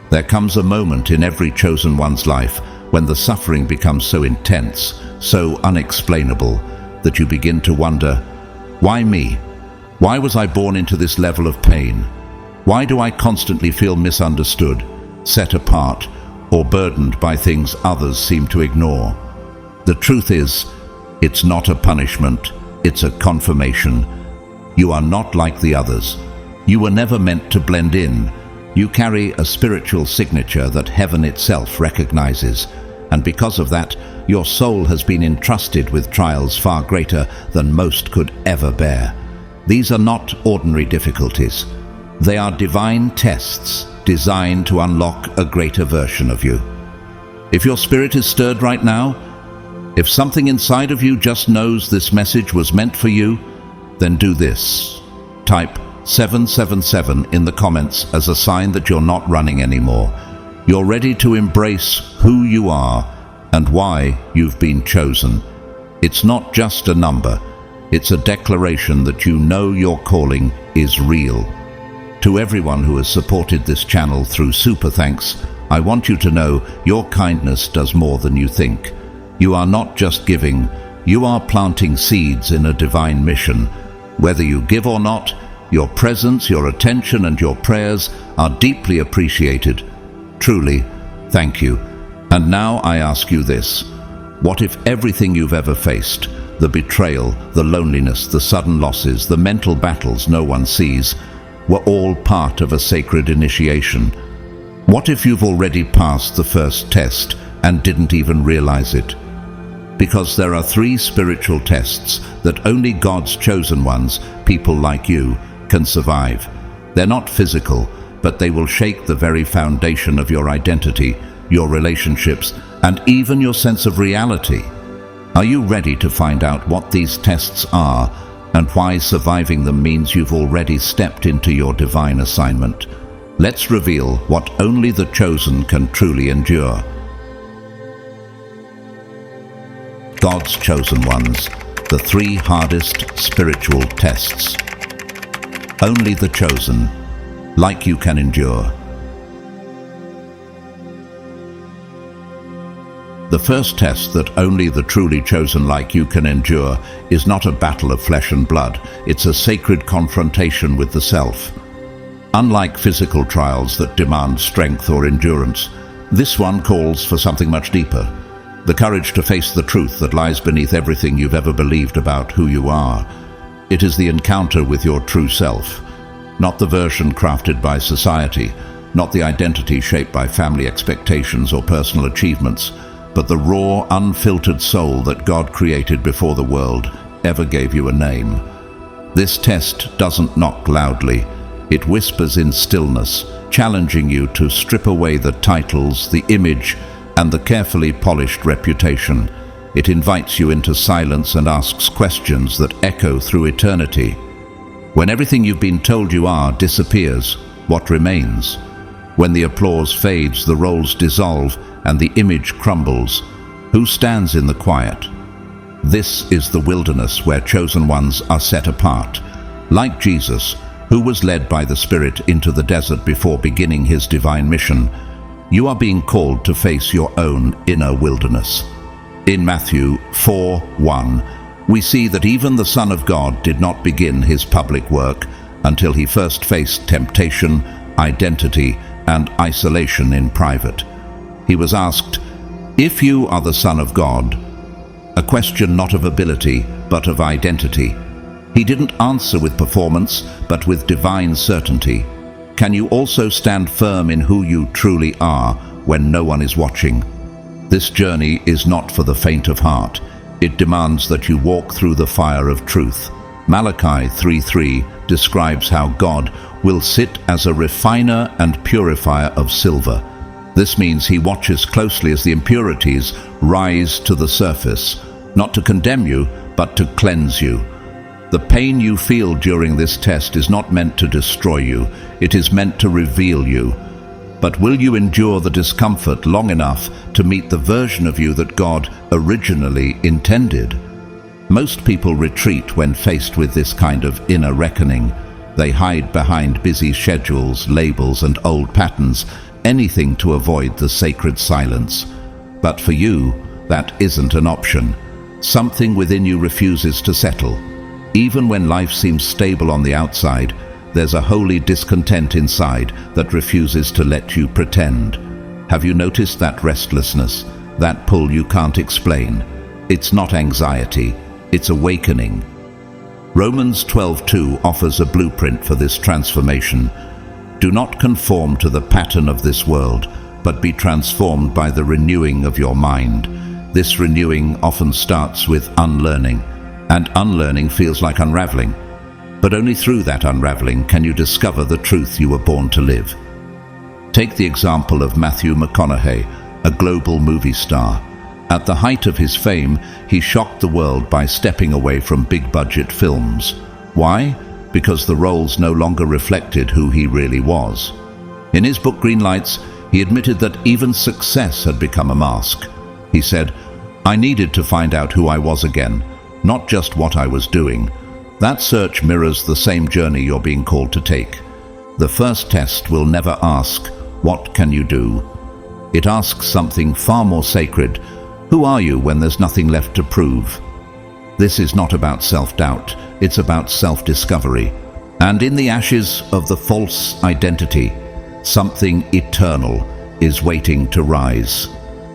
There comes a moment in every chosen one's life when the suffering becomes so intense, so unexplainable, that you begin to wonder, why me? Why was I born into this level of pain? Why do I constantly feel misunderstood, set apart, or burdened by things others seem to ignore? The truth is, it's not a punishment, it's a confirmation. You are not like the others. You were never meant to blend in. You carry a spiritual signature that heaven itself recognizes, and because of that, your soul has been entrusted with trials far greater than most could ever bear. These are not ordinary difficulties. They are divine tests designed to unlock a greater version of you. If your spirit is stirred right now, if something inside of you just knows this message was meant for you, then do this. Type 777 in the comments as a sign that you're not running anymore. You're ready to embrace who you are and why you've been chosen. It's not just a number, it's a declaration that you know your calling is real. To everyone who has supported this channel through super thanks, I want you to know your kindness does more than you think. You are not just giving, you are planting seeds in a divine mission. Whether you give or not, your presence, your attention, and your prayers are deeply appreciated. Truly, thank you. And now I ask you this. What if everything you've ever faced, the betrayal, the loneliness, the sudden losses, the mental battles no one sees, were all part of a sacred initiation? What if you've already passed the first test and didn't even realize it? Because there are 3 spiritual tests that only God's chosen ones, people like you, can survive. They're not physical, but they will shake the very foundation of your identity, your relationships, and even your sense of reality. Are you ready to find out what these tests are and why surviving them means you've already stepped into your divine assignment? Let's reveal what only the chosen can truly endure. God's chosen ones, the 3 hardest spiritual tests. Only the chosen, like you, can endure. The first test that only the truly chosen like you can endure is not a battle of flesh and blood. It's a sacred confrontation with the self. Unlike physical trials that demand strength or endurance, this one calls for something much deeper. The courage to face the truth that lies beneath everything you've ever believed about who you are. It is the encounter with your true self, not the version crafted by society, not the identity shaped by family expectations or personal achievements, but the raw, unfiltered soul that God created before the world ever gave you a name. This test doesn't knock loudly. It whispers in stillness, challenging you to strip away the titles, the image, and the carefully polished reputation. It invites you into silence and asks questions that echo through eternity. When everything you've been told you are disappears, what remains? When the applause fades, the roles dissolve, and the image crumbles, who stands in the quiet? This is the wilderness where chosen ones are set apart. Like Jesus, who was led by the Spirit into the desert before beginning his divine mission, you are being called to face your own inner wilderness. In Matthew 4:1, we see that even the Son of God did not begin his public work until he first faced temptation, identity, and isolation in private. He was asked, "If you are the Son of God," a question not of ability, but of identity. He didn't answer with performance, but with divine certainty. Can you also stand firm in who you truly are when no one is watching? This journey is not for the faint of heart. It demands that you walk through the fire of truth. Malachi 3:3 describes how God will sit as a refiner and purifier of silver. This means he watches closely as the impurities rise to the surface, not to condemn you, but to cleanse you. The pain you feel during this test is not meant to destroy you, it is meant to reveal you. But will you endure the discomfort long enough to meet the version of you that God originally intended? Most people retreat when faced with this kind of inner reckoning. They hide behind busy schedules, labels, and old patterns, anything to avoid the sacred silence. But for you, that isn't an option. Something within you refuses to settle. Even when life seems stable on the outside, there's a holy discontent inside that refuses to let you pretend. Have you noticed that restlessness, that pull you can't explain? It's not anxiety, it's awakening. Romans 12:2 offers a blueprint for this transformation. Do not conform to the pattern of this world, but be transformed by the renewing of your mind. This renewing often starts with unlearning, and unlearning feels like unraveling. But only through that unraveling can you discover the truth you were born to live. Take the example of Matthew McConaughey, a global movie star. At the height of his fame, he shocked the world by stepping away from big-budget films. Why? Because the roles no longer reflected who he really was. In his book Green Lights, he admitted that even success had become a mask. He said, "I needed to find out who I was again, not just what I was doing." That search mirrors the same journey you're being called to take. The first test will never ask, "What can you do?" It asks something far more sacred. Who are you when there's nothing left to prove? This is not about self-doubt, it's about self-discovery. And in the ashes of the false identity, something eternal is waiting to rise.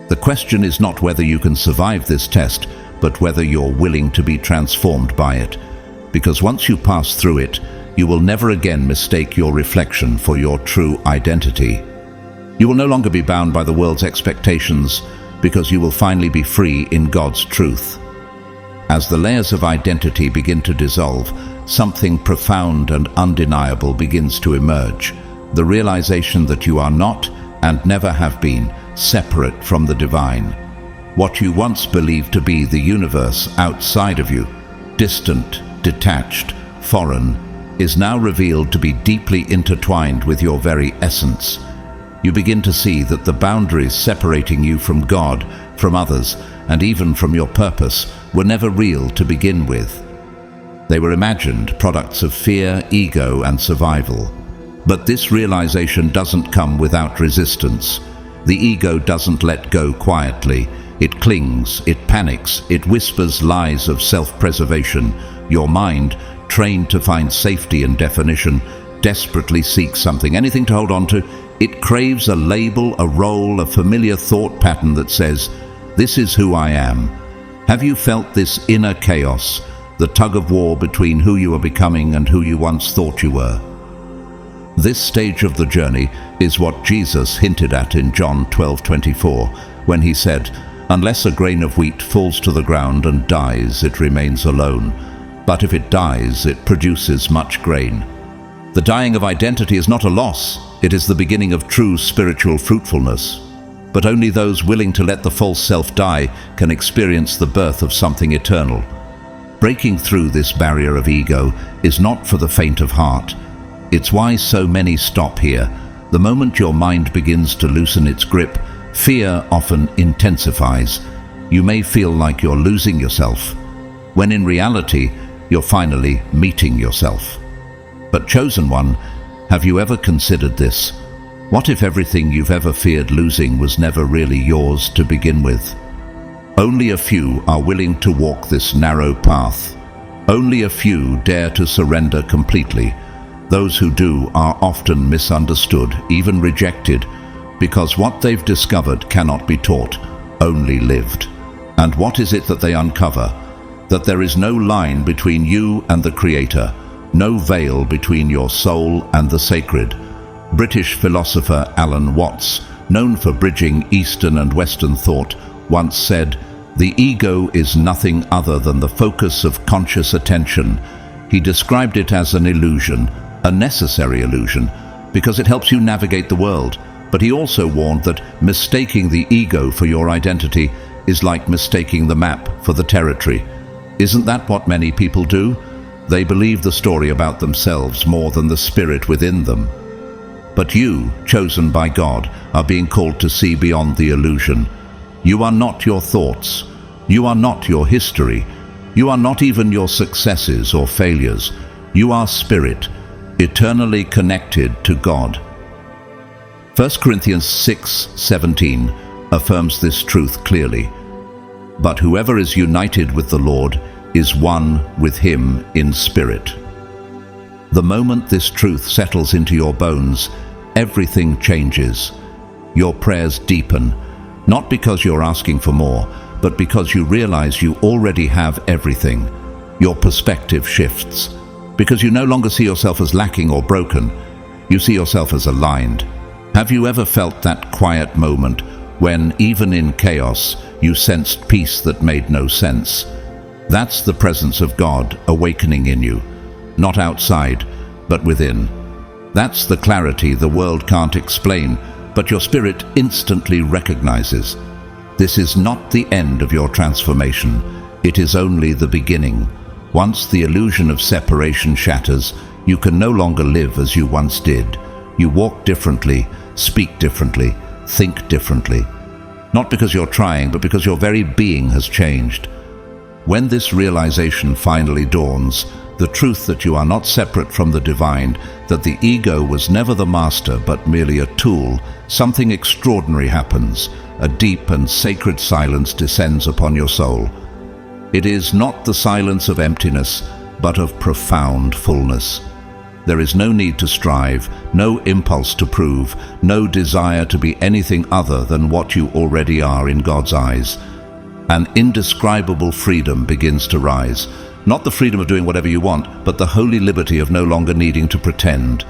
The question is not whether you can survive this test, but whether you're willing to be transformed by it. Because once you pass through it, you will never again mistake your reflection for your true identity. You will no longer be bound by the world's expectations, because you will finally be free in God's truth. As the layers of identity begin to dissolve, something profound and undeniable begins to emerge. The realization that you are not, and never have been, separate from the divine. What you once believed to be the universe outside of you, distant, detached, foreign, is now revealed to be deeply intertwined with your very essence. You begin to see that the boundaries separating you from God, from others, and even from your purpose were never real to begin with. They were imagined products of fear, ego, and survival. But this realization doesn't come without resistance. The ego doesn't let go quietly. It clings, it panics, it whispers lies of self-preservation. Your mind, trained to find safety and definition, desperately seeks something, anything to hold on to. It craves a label, a role, a familiar thought pattern that says, "This is who I am." Have you felt this inner chaos, the tug-of-war between who you are becoming and who you once thought you were? This stage of the journey is what Jesus hinted at in John 12:24, when he said, "Unless a grain of wheat falls to the ground and dies, it remains alone. But if it dies, it produces much grain." The dying of identity is not a loss, it is the beginning of true spiritual fruitfulness. But only those willing to let the false self die can experience the birth of something eternal. Breaking through this barrier of ego is not for the faint of heart. It's why so many stop here. The moment your mind begins to loosen its grip, fear often intensifies. You may feel like you're losing yourself, when in reality, you're finally meeting yourself. But chosen one, have you ever considered this? What if everything you've ever feared losing was never really yours to begin with? Only a few are willing to walk this narrow path. Only a few dare to surrender completely. Those who do are often misunderstood, even rejected, because what they've discovered cannot be taught, only lived. And what is it that they uncover? That there is no line between you and the Creator, no veil between your soul and the sacred. British philosopher Alan Watts, known for bridging Eastern and Western thought, once said, "The ego is nothing other than the focus of conscious attention." He described it as an illusion, a necessary illusion, because it helps you navigate the world. But he also warned that mistaking the ego for your identity is like mistaking the map for the territory. Isn't that what many people do? They believe the story about themselves more than the spirit within them. But you, chosen by God, are being called to see beyond the illusion. You are not your thoughts. You are not your history. You are not even your successes or failures. You are spirit, eternally connected to God. 1 Corinthians 6:17 affirms this truth clearly. But whoever is united with the Lord is one with him in spirit. The moment this truth settles into your bones, everything changes. Your prayers deepen, not because you're asking for more, but because you realize you already have everything. Your perspective shifts, because you no longer see yourself as lacking or broken. You see yourself as aligned. Have you ever felt that quiet moment when, even in chaos, you sensed peace that made no sense? That's the presence of God awakening in you, not outside, but within. That's the clarity the world can't explain, but your spirit instantly recognizes. This is not the end of your transformation. It is only the beginning. Once the illusion of separation shatters, you can no longer live as you once did. You walk differently, speak differently, think differently. Not because you're trying, but because your very being has changed. When this realization finally dawns, the truth that you are not separate from the divine, that the ego was never the master but merely a tool, something extraordinary happens. A deep and sacred silence descends upon your soul. It is not the silence of emptiness, but of profound fullness. There is no need to strive, no impulse to prove, no desire to be anything other than what you already are in God's eyes. An indescribable freedom begins to rise. Not the freedom of doing whatever you want, but the holy liberty of no longer needing to pretend.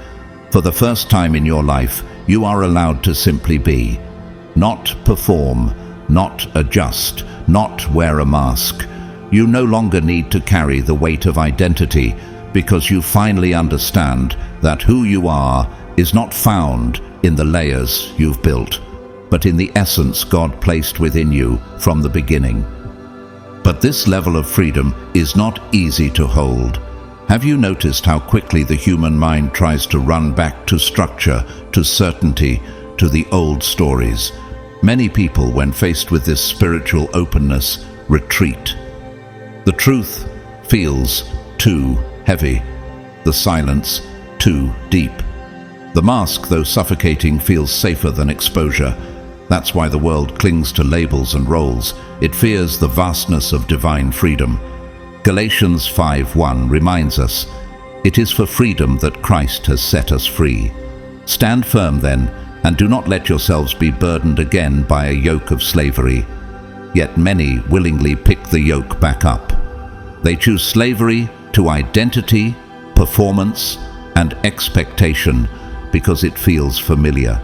For the first time in your life, you are allowed to simply be. Not perform, not adjust, not wear a mask. You no longer need to carry the weight of identity, because you finally understand that who you are is not found in the layers you've built, but in the essence God placed within you from the beginning. But this level of freedom is not easy to hold. Have you noticed how quickly the human mind tries to run back to structure, to certainty, to the old stories? Many people, when faced with this spiritual openness, retreat. The truth feels too heavy, the silence too deep. The mask, though suffocating, feels safer than exposure. That's why the world clings to labels and roles. It fears the vastness of divine freedom. Galatians 5:1 reminds us, "It is for freedom that Christ has set us free. Stand firm then, and do not let yourselves be burdened again by a yoke of slavery." Yet many willingly pick the yoke back up. They choose slavery to identity, performance, and expectation because it feels familiar.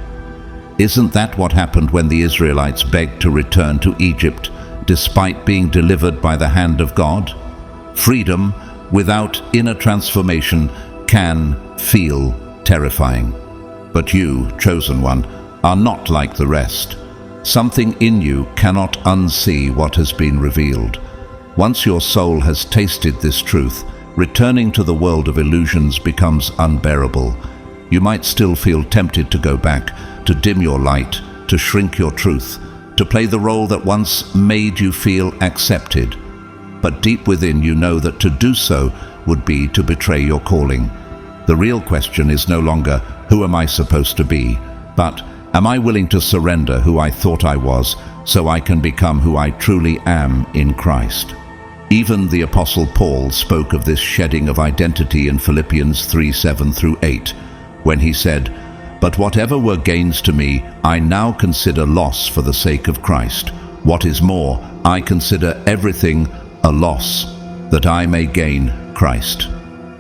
Isn't that what happened when the Israelites begged to return to Egypt despite being delivered by the hand of God? Freedom without inner transformation can feel terrifying. But you, chosen one, are not like the rest. Something in you cannot unsee what has been revealed. Once your soul has tasted this truth, returning to the world of illusions becomes unbearable. You might still feel tempted to go back, to dim your light, to shrink your truth, to play the role that once made you feel accepted. But deep within you know that to do so would be to betray your calling. The real question is no longer, who am I supposed to be? But, am I willing to surrender who I thought I was so I can become who I truly am in Christ? Even the Apostle Paul spoke of this shedding of identity in Philippians 3:7-8, when he said, "But whatever were gains to me, I now consider loss for the sake of Christ. What is more, I consider everything a loss, that I may gain Christ."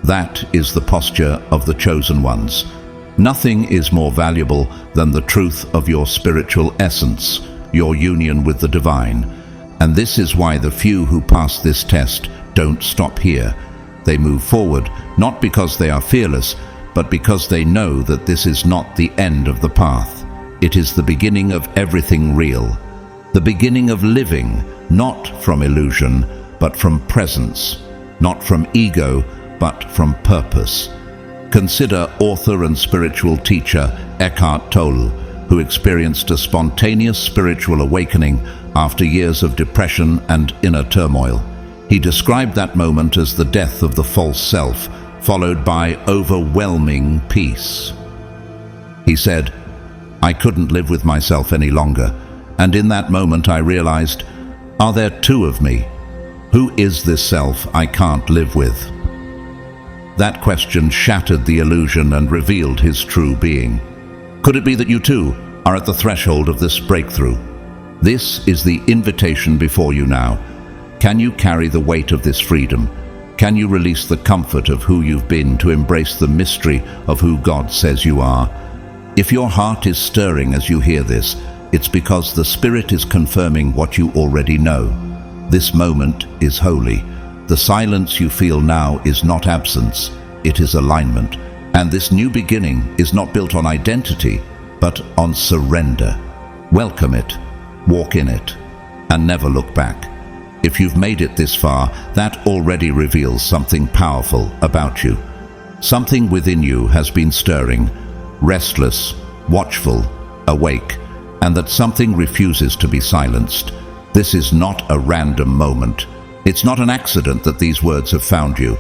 That is the posture of the chosen ones. Nothing is more valuable than the truth of your spiritual essence, your union with the divine. And this is why the few who pass this test don't stop here. They move forward, not because they are fearless, but because they know that this is not the end of the path. It is the beginning of everything real. The beginning of living, not from illusion, but from presence. Not from ego, but from purpose. Consider author and spiritual teacher Eckhart Tolle, who experienced a spontaneous spiritual awakening after years of depression and inner turmoil. He described that moment as the death of the false self, followed by overwhelming peace. He said, I couldn't live with myself any longer. And in that moment I realized, are there two of me? Who is this self I can't live with? That question shattered the illusion and revealed his true being. Could it be that you too are at the threshold of this breakthrough? This is the invitation before you now. Can you carry the weight of this freedom? Can you release the comfort of who you've been to embrace the mystery of who God says you are? If your heart is stirring as you hear this, it's because the Spirit is confirming what you already know. This moment is holy. The silence you feel now is not absence, it is alignment. And this new beginning is not built on identity, but on surrender. Welcome it, walk in it, and never look back. If you've made it this far, that already reveals something powerful about you. Something within you has been stirring, restless, watchful, awake, and that something refuses to be silenced. This is not a random moment. It's not an accident that these words have found you.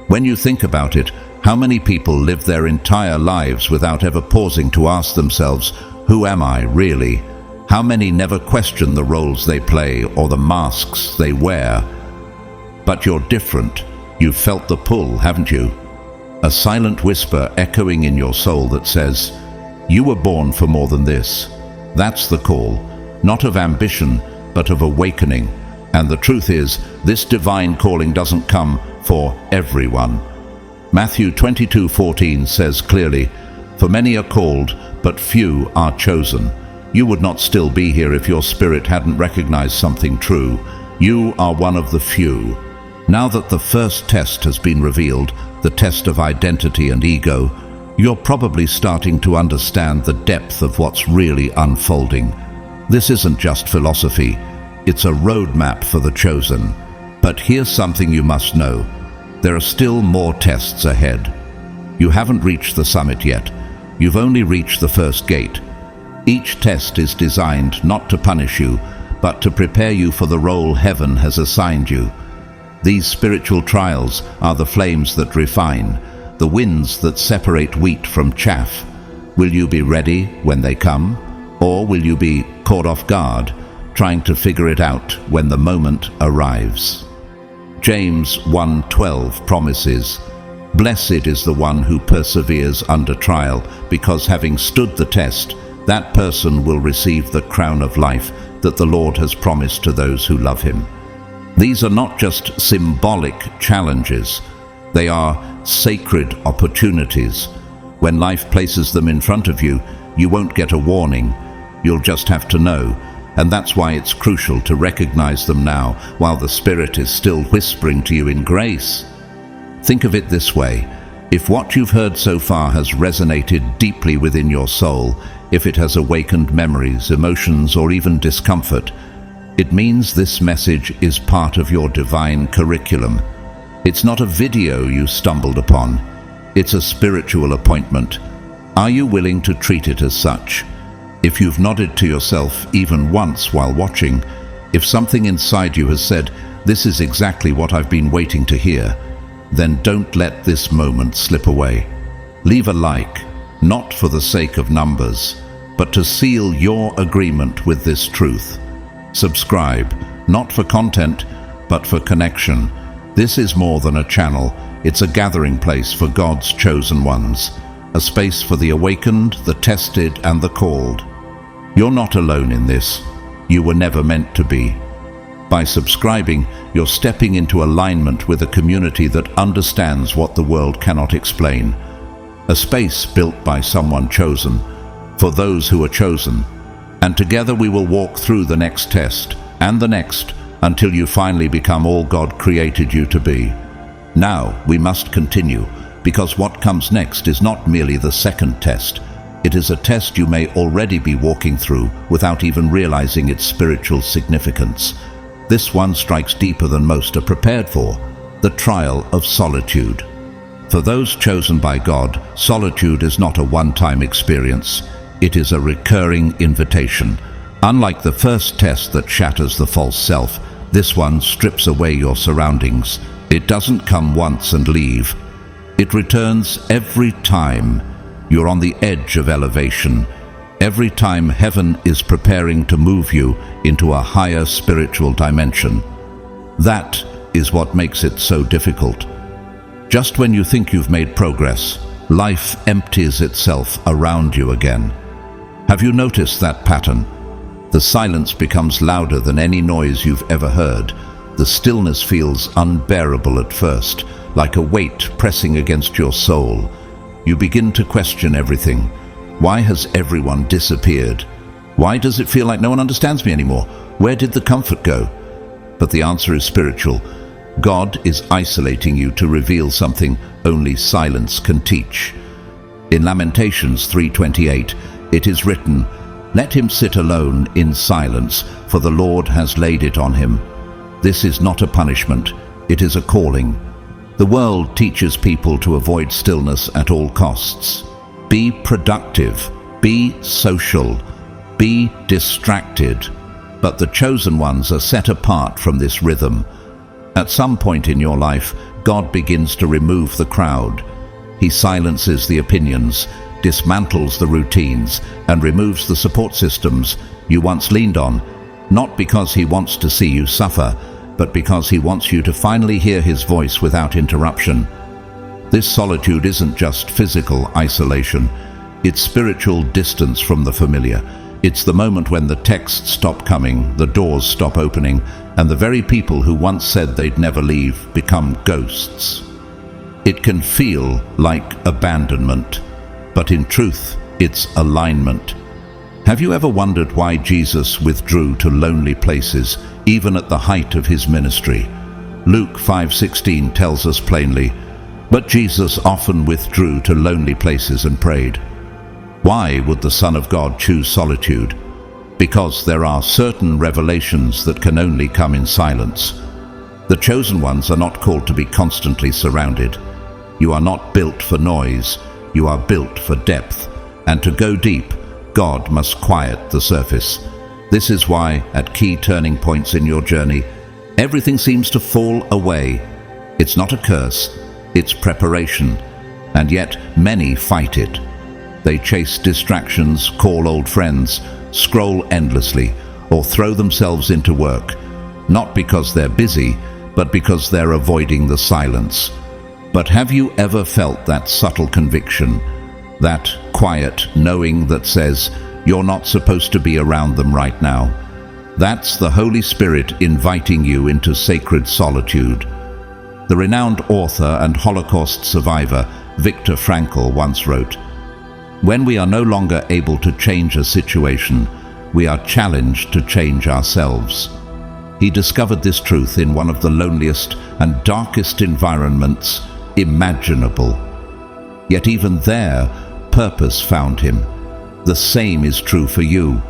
When you think about it, how many people live their entire lives without ever pausing to ask themselves, who am I really? How many never question the roles they play or the masks they wear? But you're different. You've felt the pull, haven't you? A silent whisper echoing in your soul that says, you were born for more than this. That's the call, not of ambition, but of awakening. And the truth is, this divine calling doesn't come for everyone. Matthew 22:14 says clearly, for many are called, but few are chosen. You would not still be here if your spirit hadn't recognized something true. You are one of the few. Now that the first test has been revealed, the test of identity and ego, you're probably starting to understand the depth of what's really unfolding. This isn't just philosophy, it's a roadmap for the chosen. But here's something you must know. There are still more tests ahead. You haven't reached the summit yet. You've only reached the first gate. Each test is designed not to punish you, but to prepare you for the role heaven has assigned you. These spiritual trials are the flames that refine, the winds that separate wheat from chaff. Will you be ready when they come? Or will you be caught off guard, trying to figure it out when the moment arrives? James 1:12 promises, blessed is the one who perseveres under trial, because having stood the test, that person will receive the crown of life that the Lord has promised to those who love him. These are not just symbolic challenges, they are sacred opportunities. When life places them in front of you, you won't get a warning, you'll just have to know. And that's why it's crucial to recognize them now, while the Spirit is still whispering to you in grace. Think of it this way. If what you've heard so far has resonated deeply within your soul, if it has awakened memories, emotions, or even discomfort, it means this message is part of your divine curriculum. It's not a video you stumbled upon. It's a spiritual appointment. Are you willing to treat it as such? If you've nodded to yourself even once while watching, if something inside you has said, this is exactly what I've been waiting to hear, then don't let this moment slip away. Leave a like, not for the sake of numbers, but to seal your agreement with this truth. Subscribe, not for content, but for connection. This is more than a channel, it's a gathering place for God's chosen ones, a space for the awakened, the tested, and the called. You're not alone in this. You were never meant to be. By subscribing, you're stepping into alignment with a community that understands what the world cannot explain. A space built by someone chosen, for those who are chosen. And together we will walk through the next test, and the next, until you finally become all God created you to be. Now we must continue, because what comes next is not merely the second test. It is a test you may already be walking through without even realizing its spiritual significance. This one strikes deeper than most are prepared for, the trial of solitude. For those chosen by God, solitude is not a one-time experience. It is a recurring invitation. Unlike the first test that shatters the false self, this one strips away your surroundings. It doesn't come once and leave. It returns every time. You're on the edge of elevation. every time heaven is preparing to move you into a higher spiritual dimension. That is what makes it so difficult. Just when you think you've made progress, life empties itself around you again. Have you noticed that pattern? The silence becomes louder than any noise you've ever heard. The stillness feels unbearable at first, like a weight pressing against your soul. You begin to question everything. Why has everyone disappeared? Why does it feel like no one understands me anymore? Where did the comfort go? But the answer is spiritual. God is isolating you to reveal something only silence can teach. In Lamentations 3:28, it is written, "Let him sit alone in silence, for the Lord has laid it on him." This is not a punishment, it is a calling. The world teaches people to avoid stillness at all costs. Be productive, be social, be distracted. But the chosen ones are set apart from this rhythm. At some point in your life, God begins to remove the crowd. He silences the opinions, dismantles the routines, and removes the support systems you once leaned on, not because he wants to see you suffer, but because he wants you to finally hear his voice without interruption. This solitude isn't just physical isolation, it's spiritual distance from the familiar. It's the moment when the texts stop coming, the doors stop opening, and the very people who once said they'd never leave become ghosts. It can feel like abandonment, but in truth, it's alignment. Have you ever wondered why Jesus withdrew to lonely places, even at the height of his ministry? Luke 5:16 tells us plainly, "But Jesus often withdrew to lonely places and prayed." Why would the Son of God choose solitude? Because there are certain revelations that can only come in silence. The chosen ones are not called to be constantly surrounded. You are not built for noise, you are built for depth. And to go deep, God must quiet the surface. This is why, at key turning points in your journey, everything seems to fall away. It's not a curse, it's preparation. And yet, many fight it. They chase distractions, call old friends, scroll endlessly, or throw themselves into work, not because they're busy, but because they're avoiding the silence. But have you ever felt that subtle conviction, that quiet knowing that says, you're not supposed to be around them right now? That's the Holy Spirit inviting you into sacred solitude. The renowned author and Holocaust survivor Viktor Frankl once wrote, "When we are no longer able to change a situation, we are challenged to change ourselves." He discovered this truth in one of the loneliest and darkest environments imaginable. Yet even there, purpose found him. The same is true for you.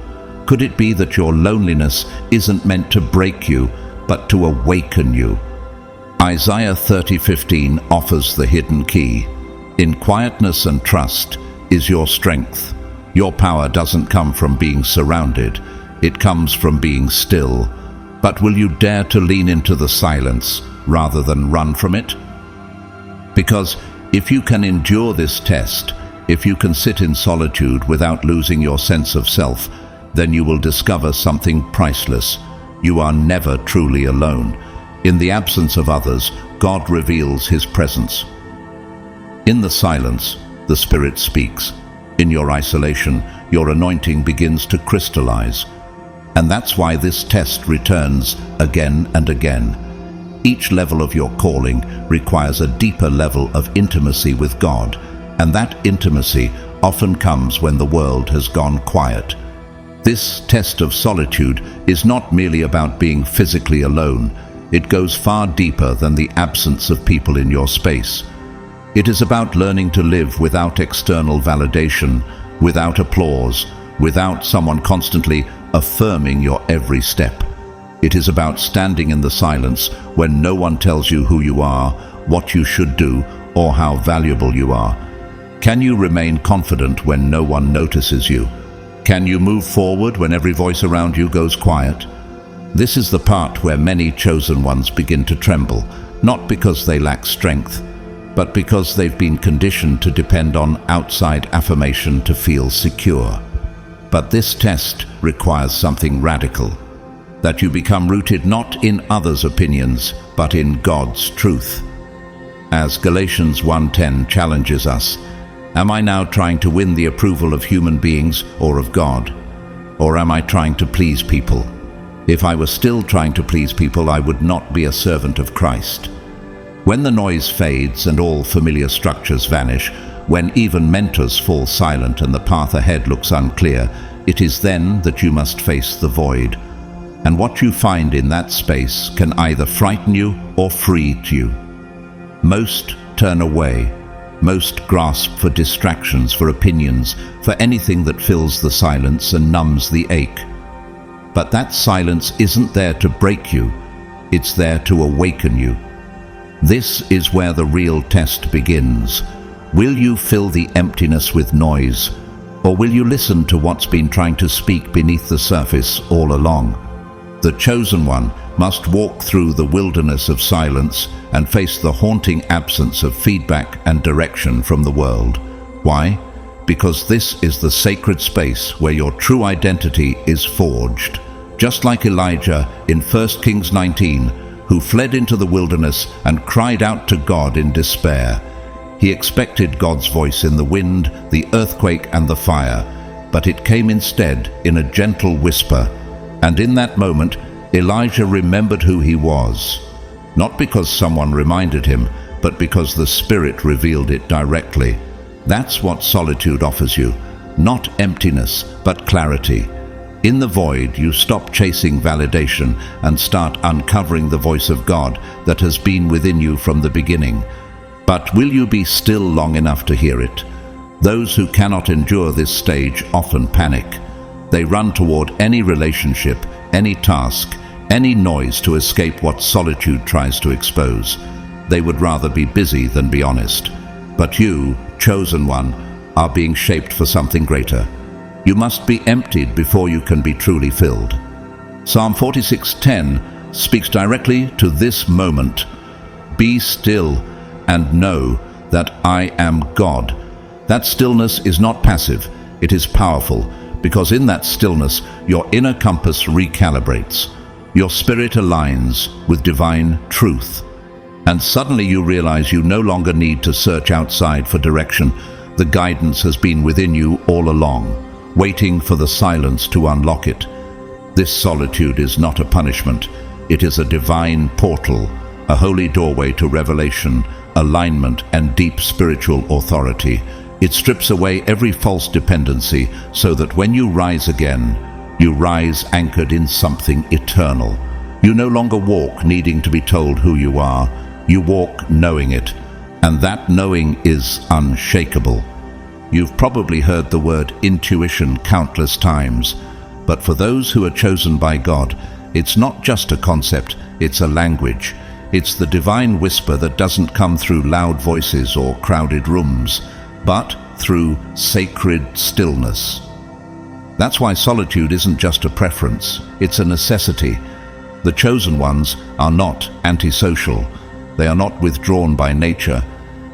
Could it be that your loneliness isn't meant to break you, but to awaken you? Isaiah 30:15 offers the hidden key. In quietness and trust is your strength. Your power doesn't come from being surrounded, it comes from being still. But will you dare to lean into the silence rather than run from it? Because if you can endure this test, if you can sit in solitude without losing your sense of self, then you will discover something priceless. You are never truly alone. In the absence of others, God reveals his presence. In the silence, the Spirit speaks. In your isolation, your anointing begins to crystallize. And that's why this test returns again and again. Each level of your calling requires a deeper level of intimacy with God, and that intimacy often comes when the world has gone quiet. This test of solitude is not merely about being physically alone. It goes far deeper than the absence of people in your space. It is about learning to live without external validation, without applause, without someone constantly affirming your every step. It is about standing in the silence when no one tells you who you are, what you should do, or how valuable you are. Can you remain confident when no one notices you? Can you move forward when every voice around you goes quiet? This is the part where many chosen ones begin to tremble, not because they lack strength, but because they've been conditioned to depend on outside affirmation to feel secure. But this test requires something radical, that you become rooted not in others' opinions, but in God's truth. As Galatians 1:10 challenges us, am I now trying to win the approval of human beings or of God? Or am I trying to please people? If I were still trying to please people, I would not be a servant of Christ. When the noise fades and all familiar structures vanish, when even mentors fall silent and the path ahead looks unclear, it is then that you must face the void. And what you find in that space can either frighten you or free you. Most turn away. Most grasp for distractions, for opinions, for anything that fills the silence and numbs the ache. But that silence isn't there to break you, it's there to awaken you. This is where the real test begins. Will you fill the emptiness with noise, or will you listen to what's been trying to speak beneath the surface all along? The chosen one must walk through the wilderness of silence and face the haunting absence of feedback and direction from the world. Why? Because this is the sacred space where your true identity is forged. Just like Elijah in 1 Kings 19, who fled into the wilderness and cried out to God in despair. He expected God's voice in the wind, the earthquake, and the fire, but it came instead in a gentle whisper. And in that moment, Elijah remembered who he was, not because someone reminded him, but because the Spirit revealed it directly. That's what solitude offers you, not emptiness, but clarity. In the void, you stop chasing validation and start uncovering the voice of God that has been within you from the beginning. But will you be still long enough to hear it? Those who cannot endure this stage often panic. They run toward any relationship, any task, any noise to escape what solitude tries to expose. They would rather be busy than be honest. But you, chosen one, are being shaped for something greater. You must be emptied before you can be truly filled. Psalm 46:10 speaks directly to this moment. Be still and know that I am God. That stillness is not passive, it is powerful, because in that stillness your inner compass recalibrates. Your spirit aligns with divine truth. And suddenly you realize you no longer need to search outside for direction. The guidance has been within you all along, waiting for the silence to unlock it. This solitude is not a punishment. It is a divine portal, a holy doorway to revelation, alignment, and deep spiritual authority. It strips away every false dependency so that when you rise again, you rise anchored in something eternal. You no longer walk needing to be told who you are. You walk knowing it, and that knowing is unshakable. You've probably heard the word intuition countless times, but for those who are chosen by God, it's not just a concept, it's a language. It's the divine whisper that doesn't come through loud voices or crowded rooms, but through sacred stillness. That's why solitude isn't just a preference, it's a necessity. The chosen ones are not antisocial. They are not withdrawn by nature.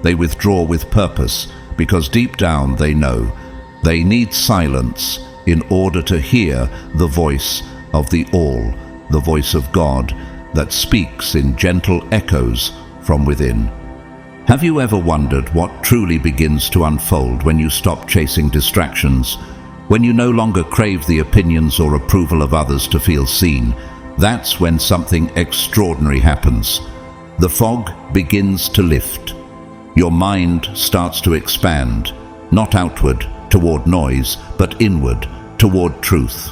They withdraw with purpose, because deep down they know they need silence in order to hear the voice of the All, the voice of God that speaks in gentle echoes from within. Have you ever wondered what truly begins to unfold when you stop chasing distractions? When you no longer crave the opinions or approval of others to feel seen, that's when something extraordinary happens. The fog begins to lift. Your mind starts to expand, not outward, toward noise, but inward, toward truth.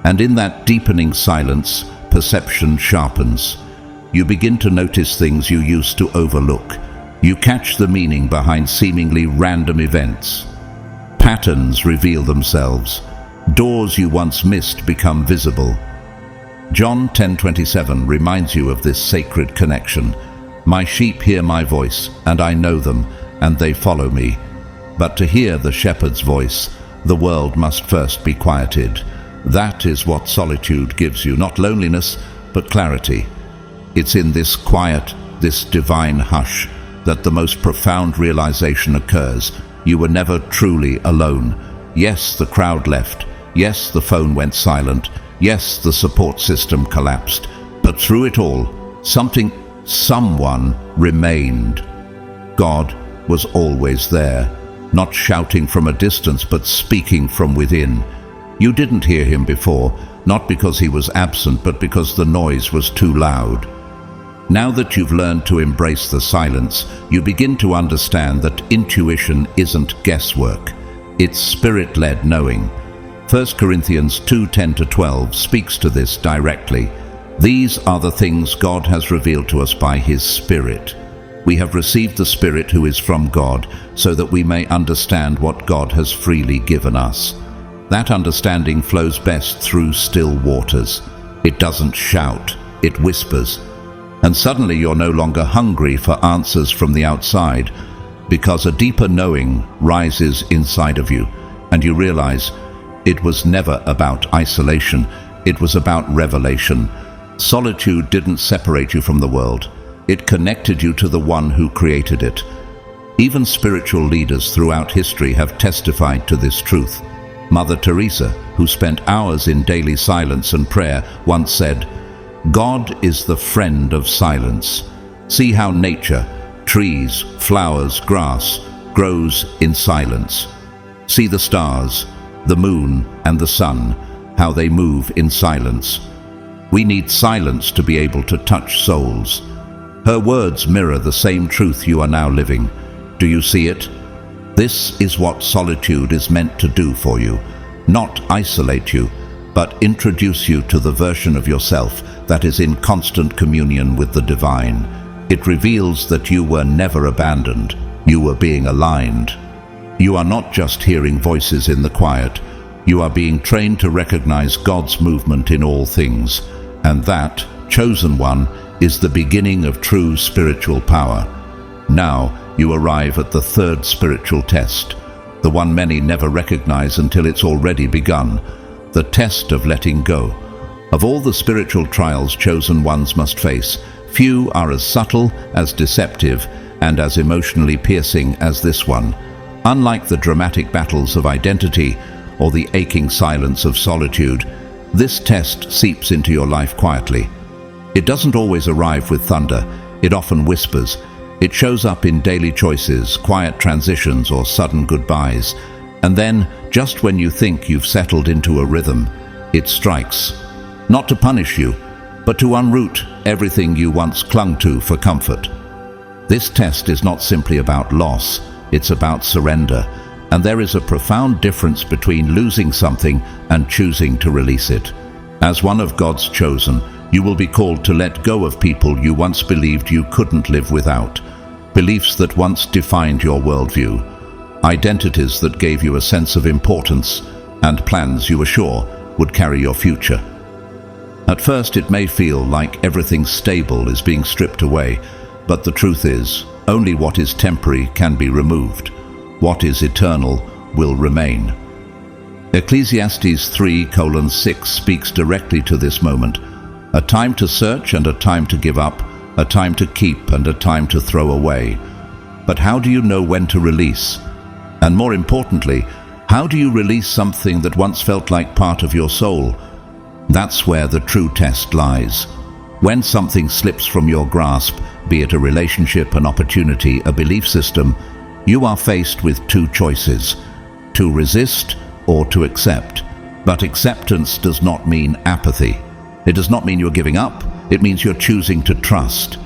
And in that deepening silence, perception sharpens. You begin to notice things you used to overlook. You catch the meaning behind seemingly random events. Patterns reveal themselves. Doors you once missed become visible. John 10:27 reminds you of this sacred connection. My sheep hear my voice, and I know them, and they follow me. But to hear the shepherd's voice, the world must first be quieted. That is what solitude gives you, not loneliness, but clarity. It's in this quiet, this divine hush, that the most profound realization occurs. You were never truly alone. Yes, the crowd left. Yes, the phone went silent. Yes, the support system collapsed. But through it all, someone remained. God was always there, not shouting from a distance, but speaking from within. You didn't hear him before, not because he was absent, but because the noise was too loud. Now that you've learned to embrace the silence, you begin to understand that intuition isn't guesswork. It's spirit-led knowing. 1 Corinthians 2:10-12 speaks to this directly. These are the things God has revealed to us by His Spirit. We have received the Spirit who is from God, so that we may understand what God has freely given us. That understanding flows best through still waters. It doesn't shout, it whispers. And suddenly you're no longer hungry for answers from the outside, because a deeper knowing rises inside of you, and you realize it was never about isolation, it was about revelation. Solitude didn't separate you from the world. It connected you to the one who created it. Even spiritual leaders throughout history have testified to this truth. Mother Teresa, who spent hours in daily silence and prayer, once said, "God is the friend of silence. See how nature, trees, flowers, grass, grows in silence. See the stars, the moon and the sun, how they move in silence. We need silence to be able to touch souls." Her words mirror the same truth you are now living. Do you see it? This is what solitude is meant to do for you. Not isolate you, but introduce you to the version of yourself that is in constant communion with the divine. It reveals that you were never abandoned. You were being aligned. You are not just hearing voices in the quiet. You are being trained to recognize God's movement in all things. And that, chosen one, is the beginning of true spiritual power. Now you arrive at the third spiritual test, the one many never recognize until it's already begun, the test of letting go. Of all the spiritual trials chosen ones must face, few are as subtle, as deceptive, and as emotionally piercing as this one. Unlike the dramatic battles of identity or the aching silence of solitude, this test seeps into your life quietly. It doesn't always arrive with thunder. It often whispers. It shows up in daily choices, quiet transitions, or sudden goodbyes. And then, just when you think you've settled into a rhythm, it strikes. Not to punish you, but to unroot everything you once clung to for comfort. This test is not simply about loss, it's about surrender. And there is a profound difference between losing something and choosing to release it. As one of God's chosen, you will be called to let go of people you once believed you couldn't live without, beliefs that once defined your worldview, identities that gave you a sense of importance, and plans you were sure would carry your future. At first it may feel like everything stable is being stripped away, but the truth is, only what is temporary can be removed. What is eternal will remain. Ecclesiastes 3:6 speaks directly to this moment. A time to search and a time to give up, a time to keep and a time to throw away. But how do you know when to release? And more importantly, how do you release something that once felt like part of your soul? That's where the true test lies. When something slips from your grasp, be it a relationship, an opportunity, a belief system, you are faced with two choices: to resist or to accept. But acceptance does not mean apathy. It does not mean you're giving up. It means you're choosing to trust.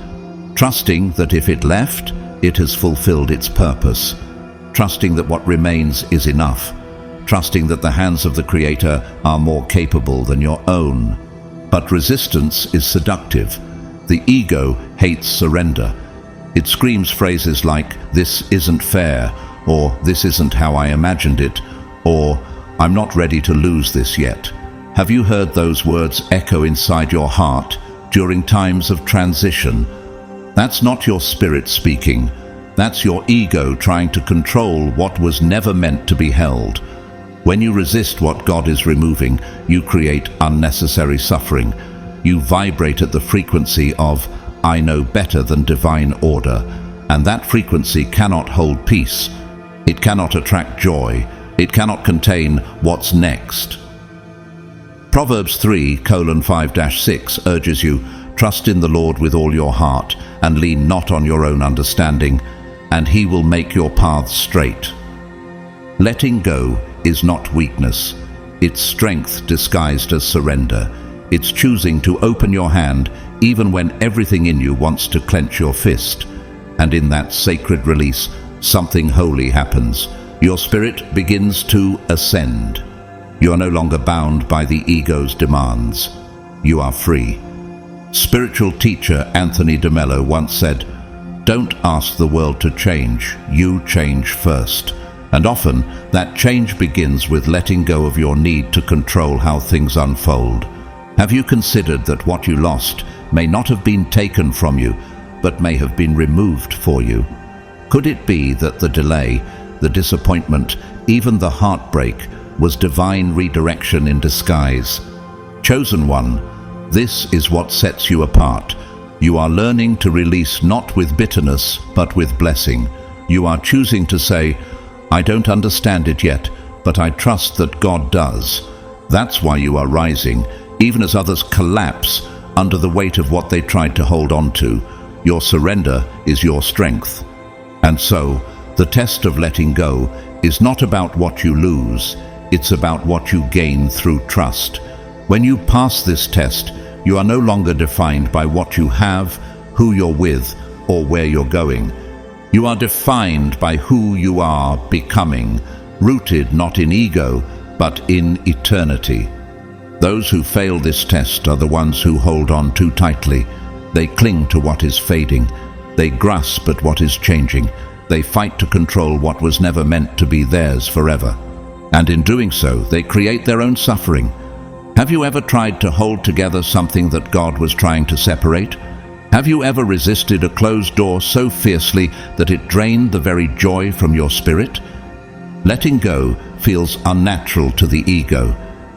Trusting that if it left, it has fulfilled its purpose. Trusting that what remains is enough. Trusting that the hands of the Creator are more capable than your own. But resistance is seductive. The ego hates surrender. It screams phrases like, "This isn't fair," or "This isn't how I imagined it," or "I'm not ready to lose this yet." Have you heard those words echo inside your heart during times of transition? That's not your spirit speaking. That's your ego trying to control what was never meant to be held. When you resist what God is removing, you create unnecessary suffering. You vibrate at the frequency of "I know better than divine order," and that frequency cannot hold peace. It cannot attract joy. It cannot contain what's next. Proverbs 3:5-6 urges you, trust in the Lord with all your heart, and lean not on your own understanding, and he will make your paths straight. Letting go is not weakness. It's strength disguised as surrender. It's choosing to open your hand even when everything in you wants to clench your fist. And in that sacred release, something holy happens. Your spirit begins to ascend. You are no longer bound by the ego's demands. You are free. Spiritual teacher Anthony DeMello once said, "Don't ask the world to change, you change first." And often, that change begins with letting go of your need to control how things unfold. Have you considered that what you lost may not have been taken from you, but may have been removed for you? Could it be that the delay, the disappointment, even the heartbreak, was divine redirection in disguise? Chosen one, this is what sets you apart. You are learning to release not with bitterness, but with blessing. You are choosing to say, "I don't understand it yet, but I trust that God does." That's why you are rising, even as others collapse under the weight of what they tried to hold on to. Your surrender is your strength. And so, the test of letting go is not about what you lose, it's about what you gain through trust. When you pass this test, you are no longer defined by what you have, who you're with, or where you're going. You are defined by who you are becoming, rooted not in ego, but in eternity. Those who fail this test are the ones who hold on too tightly. They cling to what is fading. They grasp at what is changing. They fight to control what was never meant to be theirs forever. And in doing so, they create their own suffering. Have you ever tried to hold together something that God was trying to separate? Have you ever resisted a closed door so fiercely that it drained the very joy from your spirit? Letting go feels unnatural to the ego.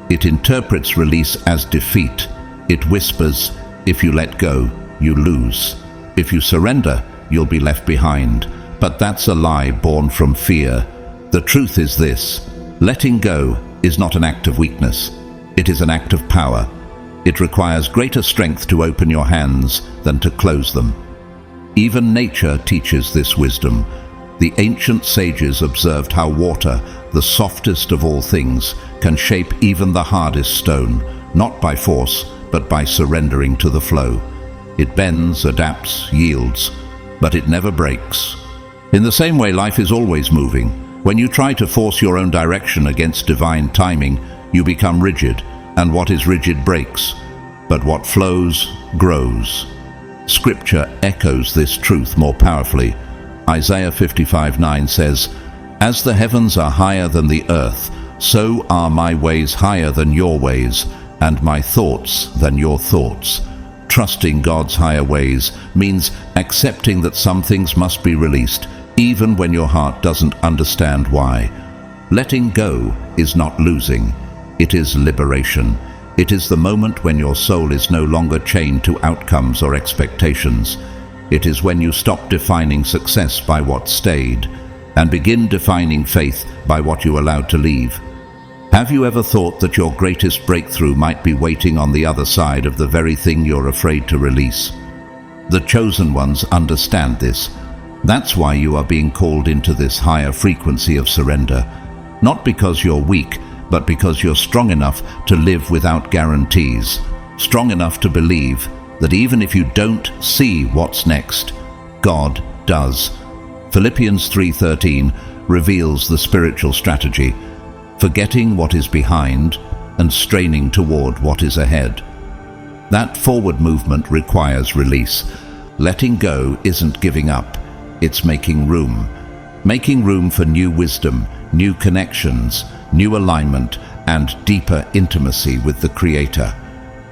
It interprets release as defeat. It whispers, if you let go, you lose. If you surrender, you'll be left behind. But that's a lie born from fear. The truth is this: letting go is not an act of weakness. It is an act of power. It requires greater strength to open your hands than to close them. Even nature teaches this wisdom. The ancient sages observed how water, the softest of all things, can shape even the hardest stone, not by force, but by surrendering to the flow. It bends, adapts, yields, but it never breaks. In the same way, life is always moving. When you try to force your own direction against divine timing, you become rigid, and what is rigid breaks. But what flows, grows. Scripture echoes this truth more powerfully. Isaiah 55:9 says, "As the heavens are higher than the earth, so are my ways higher than your ways, and my thoughts than your thoughts." Trusting God's higher ways means accepting that some things must be released, even when your heart doesn't understand why. Letting go is not losing. It is liberation. It is the moment when your soul is no longer chained to outcomes or expectations. It is when you stop defining success by what stayed and begin defining faith by what you allowed to leave. Have you ever thought that your greatest breakthrough might be waiting on the other side of the very thing you're afraid to release? The chosen ones understand this. That's why you are being called into this higher frequency of surrender. Not because you're weak, but because you're strong enough to live without guarantees, strong enough to believe that even if you don't see what's next, God does. Philippians 3:13 reveals the spiritual strategy: forgetting what is behind and straining toward what is ahead. That forward movement requires release. Letting go isn't giving up, it's making room. Making room for new wisdom, new connections, new alignment, and deeper intimacy with the Creator.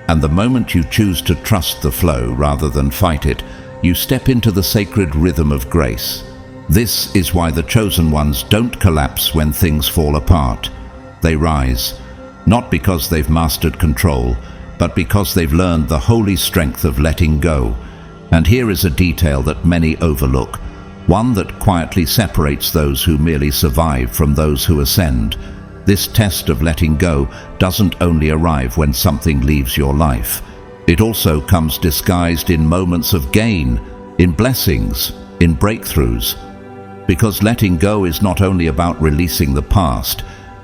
And the moment you choose to trust the flow rather than fight it, you step into the sacred rhythm of grace. This is why the chosen ones don't collapse when things fall apart. They rise, not because they've mastered control, but because they've learned the holy strength of letting go. And here is a detail that many overlook, one that quietly separates those who merely survive from those who ascend. This test of letting go doesn't only arrive when something leaves your life. It also comes disguised in moments of gain, in blessings, in breakthroughs. Because letting go is not only about releasing the past,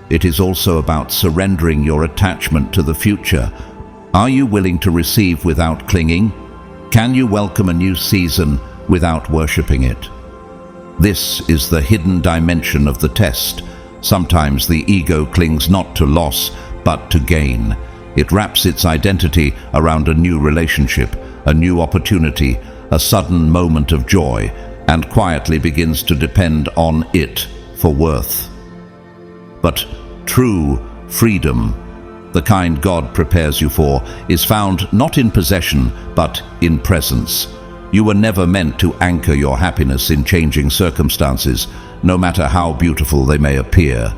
it is also about surrendering your attachment to the future. Are you willing to receive without clinging? Can you welcome a new season without worshipping it? This is the hidden dimension of the test. Sometimes the ego clings not to loss, but to gain. It wraps its identity around a new relationship, a new opportunity, a sudden moment of joy, and quietly begins to depend on it for worth. But true freedom, the kind God prepares you for, is found not in possession, but in presence. You were never meant to anchor your happiness in changing circumstances, no matter how beautiful they may appear.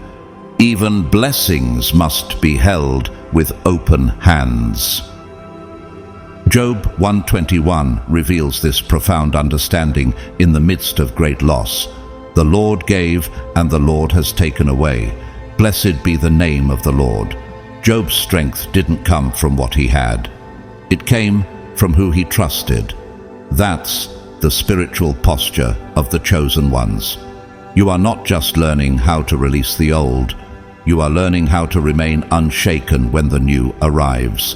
Even blessings must be held with open hands. Job 121 reveals this profound understanding in the midst of great loss. The Lord gave, and the Lord has taken away. Blessed be the name of the Lord. Job's strength didn't come from what he had. It came from who he trusted. That's the spiritual posture of the chosen ones. You are not just learning how to release the old, you are learning how to remain unshaken when the new arrives.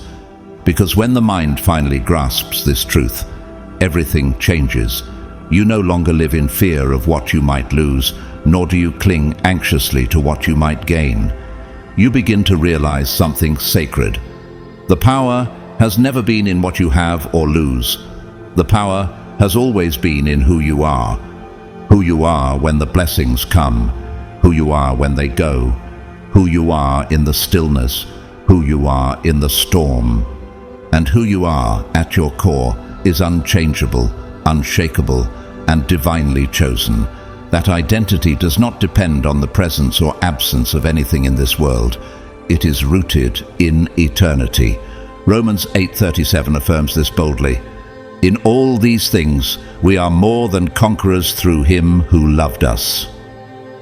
Because when the mind finally grasps this truth, everything changes. You no longer live in fear of what you might lose, nor do you cling anxiously to what you might gain. You begin to realize something sacred. The power has never been in what you have or lose. The power has always been in who you are. Who you are when the blessings come, who you are when they go, who you are in the stillness, who you are in the storm. And who you are at your core is unchangeable, unshakable, and divinely chosen. That identity does not depend on the presence or absence of anything in this world. It is rooted in eternity. Romans 8:37 affirms this boldly. In all these things, we are more than conquerors through him who loved us.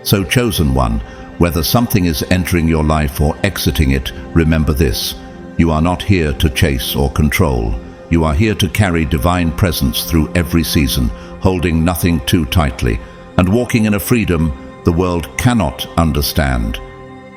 So, chosen one, whether something is entering your life or exiting it, remember this. You are not here to chase or control. You are here to carry divine presence through every season, holding nothing too tightly, and walking in a freedom the world cannot understand.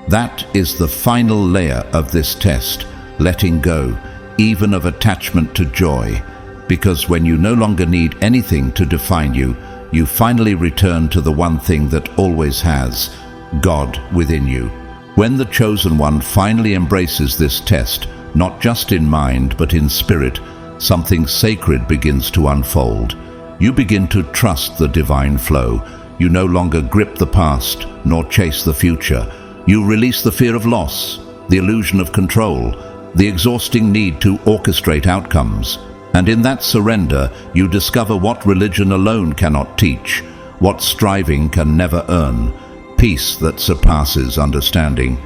That is the final layer of this test, letting go, even of attachment to joy. Because when you no longer need anything to define you, you finally return to the one thing that always has, God within you. When the chosen one finally embraces this test, not just in mind but in spirit, something sacred begins to unfold. You begin to trust the divine flow. You no longer grip the past nor chase the future. You release the fear of loss, the illusion of control, the exhausting need to orchestrate outcomes. And in that surrender, you discover what religion alone cannot teach, what striving can never earn, peace that surpasses understanding.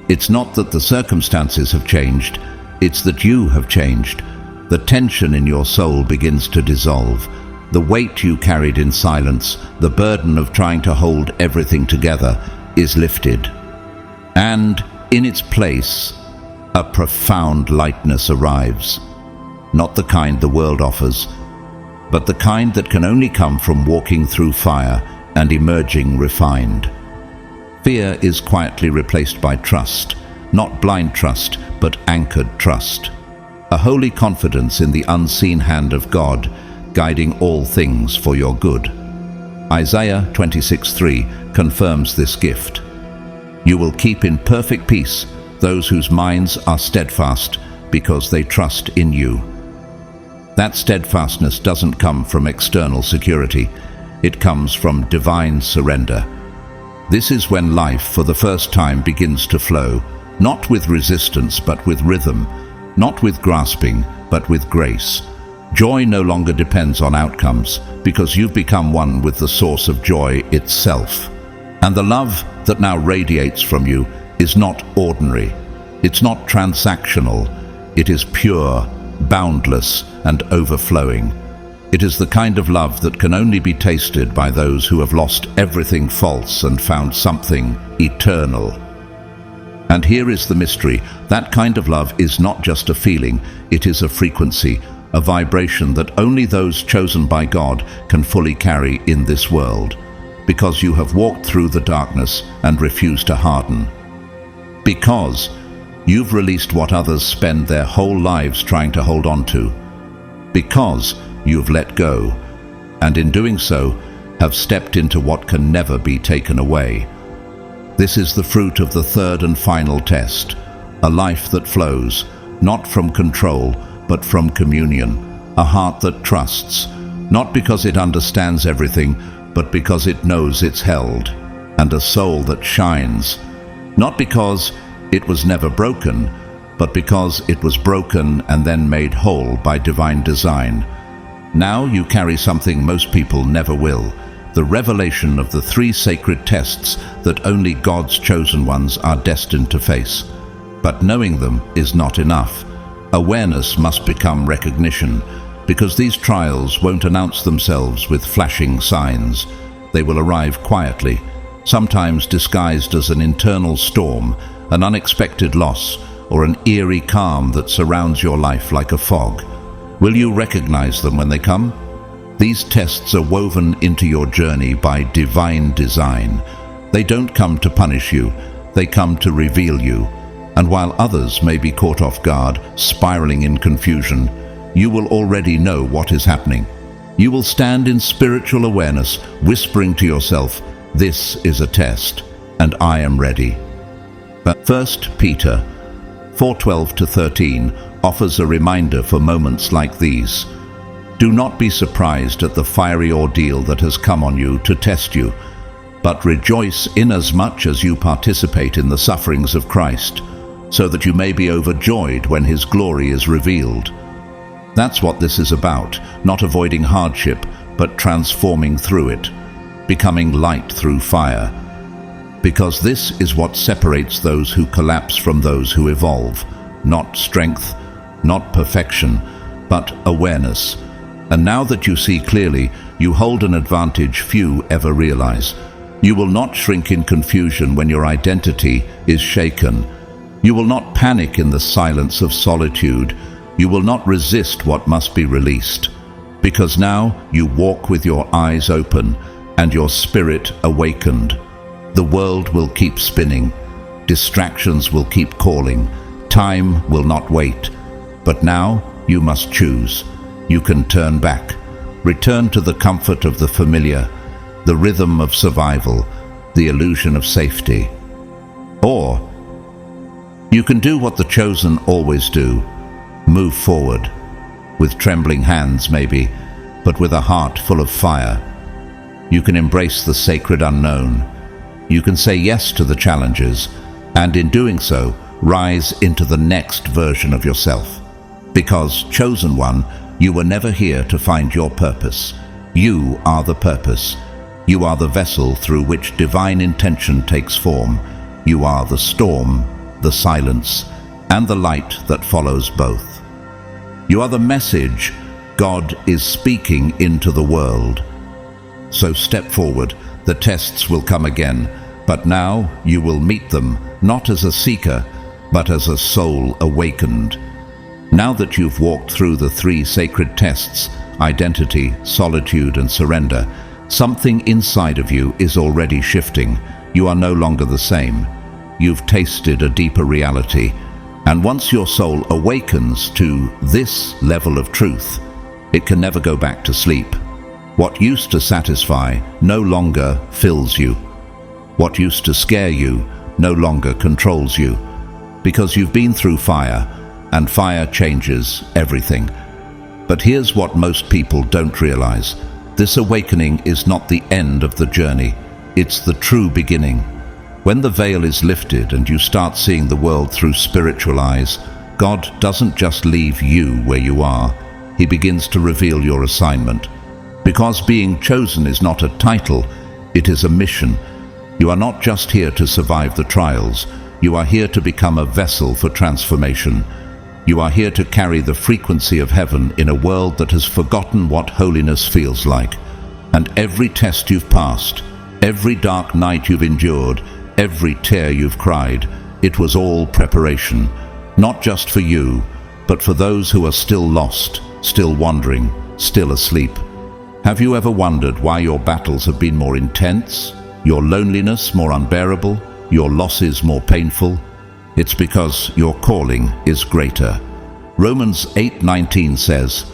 It's not that the circumstances have changed, it's that you have changed. The tension in your soul begins to dissolve. The weight you carried in silence, the burden of trying to hold everything together, is lifted. And in its place, a profound lightness arrives. Not the kind the world offers, but the kind that can only come from walking through fire and emerging refined. Fear is quietly replaced by trust, not blind trust, but anchored trust. A holy confidence in the unseen hand of God, guiding all things for your good. Isaiah 26:3 confirms this gift. You will keep in perfect peace those whose minds are steadfast because they trust in you. That steadfastness doesn't come from external security. It comes from divine surrender. This is when life for the first time begins to flow, not with resistance but with rhythm, not with grasping but with grace. Joy no longer depends on outcomes because you've become one with the source of joy itself. And the love that now radiates from you is not ordinary. It's not transactional. It is pure, boundless, and overflowing. It is the kind of love that can only be tasted by those who have lost everything false and found something eternal. And here is the mystery. That kind of love is not just a feeling, it is a frequency, a vibration that only those chosen by God can fully carry in this world, because you have walked through the darkness and refused to harden. Because you've released what others spend their whole lives trying to hold on to. Because you've let go, and in doing so, have stepped into what can never be taken away. This is the fruit of the third and final test, a life that flows, not from control, but from communion, a heart that trusts, not because it understands everything, but because it knows it's held, and a soul that shines, not because it was never broken, but because it was broken and then made whole by divine design. Now you carry something most people never will, the revelation of the 3 sacred tests that only God's chosen ones are destined to face. But knowing them is not enough. Awareness must become recognition, because these trials won't announce themselves with flashing signs. They will arrive quietly, sometimes disguised as an internal storm, an unexpected loss, or an eerie calm that surrounds your life like a fog. Will you recognize them when they come? These tests are woven into your journey by divine design. They don't come to punish you, they come to reveal you. And while others may be caught off guard, spiraling in confusion, you will already know what is happening. You will stand in spiritual awareness, whispering to yourself, "This is a test, and I am ready." But 1 Peter 4:12-13 offers a reminder for moments like these. Do not be surprised at the fiery ordeal that has come on you to test you, but rejoice inasmuch as you participate in the sufferings of Christ, so that you may be overjoyed when his glory is revealed. That's what this is about, not avoiding hardship, but transforming through it, becoming light through fire. Because this is what separates those who collapse from those who evolve, not strength, not perfection, but awareness. And now that you see clearly, you hold an advantage few ever realize. You will not shrink in confusion when your identity is shaken. You will not panic in the silence of solitude. You will not resist what must be released. Because now you walk with your eyes open and your spirit awakened. The world will keep spinning. Distractions will keep calling. Time will not wait. But now you must choose. You can turn back, return to the comfort of the familiar, the rhythm of survival, the illusion of safety. Or you can do what the chosen always do, move forward, with trembling hands maybe, but with a heart full of fire. You can embrace the sacred unknown. You can say yes to the challenges, and in doing so, rise into the next version of yourself. Because, chosen one, you were never here to find your purpose. You are the purpose. You are the vessel through which divine intention takes form. You are the storm, the silence, and the light that follows both. You are the message God is speaking into the world. So step forward. The tests will come again, but now you will meet them not as a seeker, but as a soul awakened. Now that you've walked through the 3 sacred tests, identity, solitude, and surrender, something inside of you is already shifting. You are no longer the same. You've tasted a deeper reality, and once your soul awakens to this level of truth, it can never go back to sleep. What used to satisfy no longer fills you. What used to scare you no longer controls you, because you've been through fire, and fire changes everything. But here's what most people don't realize. This awakening is not the end of the journey. It's the true beginning. When the veil is lifted and you start seeing the world through spiritual eyes, God doesn't just leave you where you are. He begins to reveal your assignment. Because being chosen is not a title, it is a mission. You are not just here to survive the trials. You are here to become a vessel for transformation. You are here to carry the frequency of heaven in a world that has forgotten what holiness feels like. And every test you've passed, every dark night you've endured, every tear you've cried, It was all preparation, not just for you, but for those who are still lost, still wandering, still asleep. Have you ever wondered why your battles have been more intense, your loneliness more unbearable, your losses more painful? It's because your calling is greater. Romans 8:19 says,